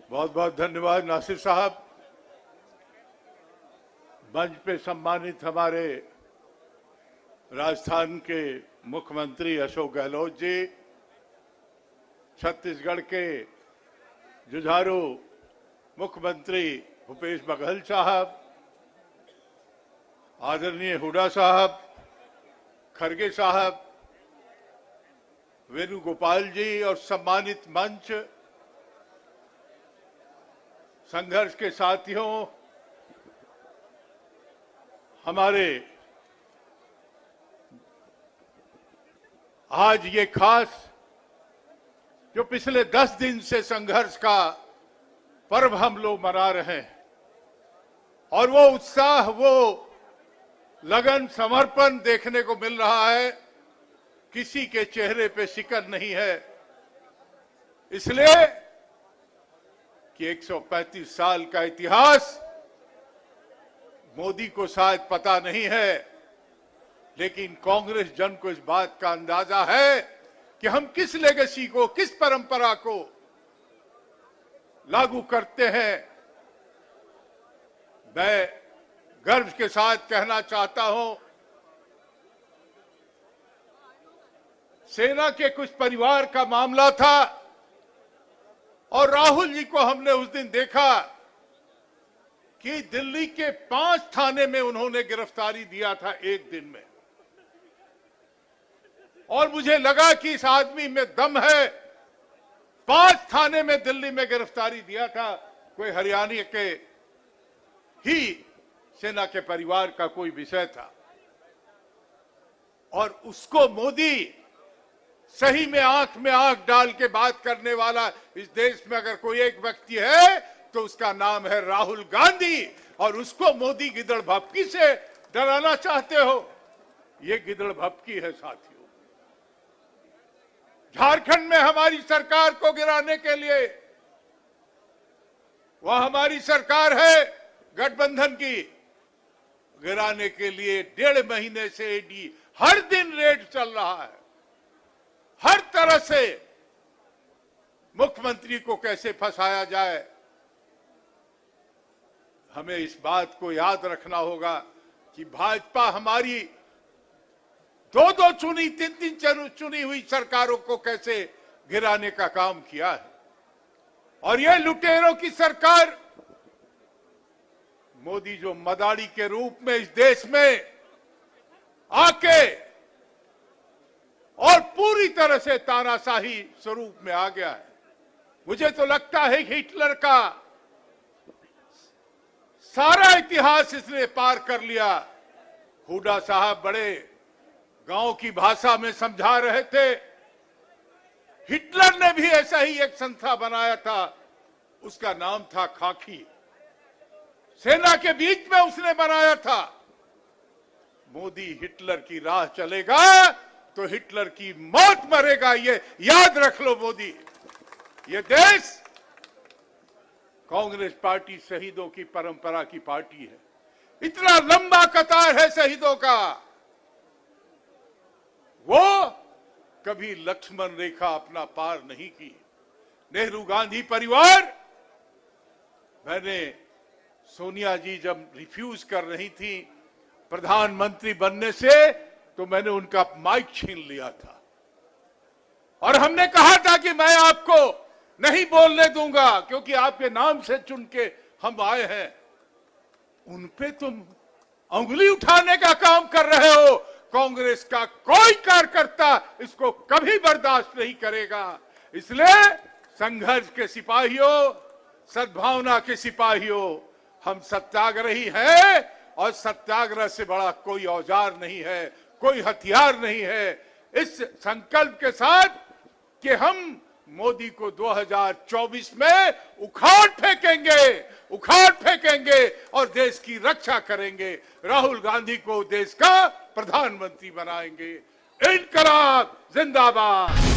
बहुत बहुत धन्यवाद नासिर साहब। मंच पे सम्मानित हमारे राजस्थान के मुख्यमंत्री अशोक गहलोत जी, छत्तीसगढ़ के जुझारू मुख्यमंत्री भूपेश बघेल साहब, आदरणीय हुड्डा साहब, खड़गे साहब, वेणुगोपाल जी और सम्मानित मंच, संघर्ष के साथियों, हमारे आज ये खास जो पिछले 10 दिन से संघर्ष का पर्व हम लोग मना रहे हैं और वो उत्साह, वो लगन, समर्पण देखने को मिल रहा है, किसी के चेहरे पे शिकन नहीं है, इसलिए कि 135 साल का इतिहास मोदी को शायद पता नहीं है, लेकिन कांग्रेस जन को इस बात का अंदाजा है कि हम किस लेगेसी को, किस परंपरा को लागू करते हैं। मैं गर्व के साथ कहना चाहता हूं, सेना के कुछ परिवार का मामला था और राहुल जी को हमने उस दिन देखा कि दिल्ली के 5 थाने में उन्होंने गिरफ्तारी दिया था एक दिन में, और मुझे लगा कि इस आदमी में दम है। 5 थाने में दिल्ली में गिरफ्तारी दिया था, कोई हरियाणा के ही सेना के परिवार का कोई विषय था, और उसको मोदी सही में आंख डाल के बात करने वाला इस देश में अगर कोई एक व्यक्ति है तो उसका नाम है राहुल गांधी, और उसको मोदी गिदड़ भपकी से डराना चाहते हो। ये गिदड़ भपकी है साथियों। झारखंड में हमारी सरकार को गिराने के लिए, वह हमारी सरकार है गठबंधन की, गिराने के लिए 1.5 महीने से ईडी हर दिन रेड चल रहा है, हर तरह से मुख्यमंत्री को कैसे फंसाया जाए। हमें इस बात को याद रखना होगा कि भाजपा हमारी 2-2 चुनी, 3-3 चुनी हुई सरकारों को कैसे गिराने का काम किया है, और यह लुटेरों की सरकार मोदी जो मदारी के रूप में इस देश में आके और पूरी तरह से तानाशाही स्वरूप में आ गया है। मुझे तो लगता है हिटलर का सारा इतिहास इसने पार कर लिया। हुड्डा साहब बड़े गांव की भाषा में समझा रहे थे, हिटलर ने भी ऐसा ही एक संस्था बनाया था, उसका नाम था खाकी, सेना के बीच में उसने बनाया था। मोदी हिटलर की राह चलेगा तो हिटलर की मौत मरेगा, ये याद रख लो मोदी। ये देश कांग्रेस पार्टी शहीदों की परंपरा की पार्टी है, इतना लंबा कतार है शहीदों का, वो कभी लक्ष्मण रेखा अपना पार नहीं की। नेहरू गांधी परिवार, मैंने सोनिया जी जब रिफ्यूज कर रही थी प्रधानमंत्री बनने से, तो मैंने उनका माइक छीन लिया था और हमने कहा था कि मैं आपको नहीं बोलने दूंगा क्योंकि आपके नाम से चुन के हम आए हैं। उनपे तुम उंगली उठाने का काम कर रहे हो। कांग्रेस का कोई कार्यकर्ता इसको कभी बर्दाश्त नहीं करेगा। इसलिए संघर्ष के सिपाहियों, सद्भावना के सिपाहियों, हम सत्याग्रही हैं और सत्याग्रह से बड़ा कोई औजार नहीं है, कोई हथियार नहीं है। इस संकल्प के साथ कि हम मोदी को 2024 में उखाड़ फेंकेंगे और देश की रक्षा करेंगे, राहुल गांधी को देश का प्रधानमंत्री बनाएंगे। इनकलाब जिंदाबाद।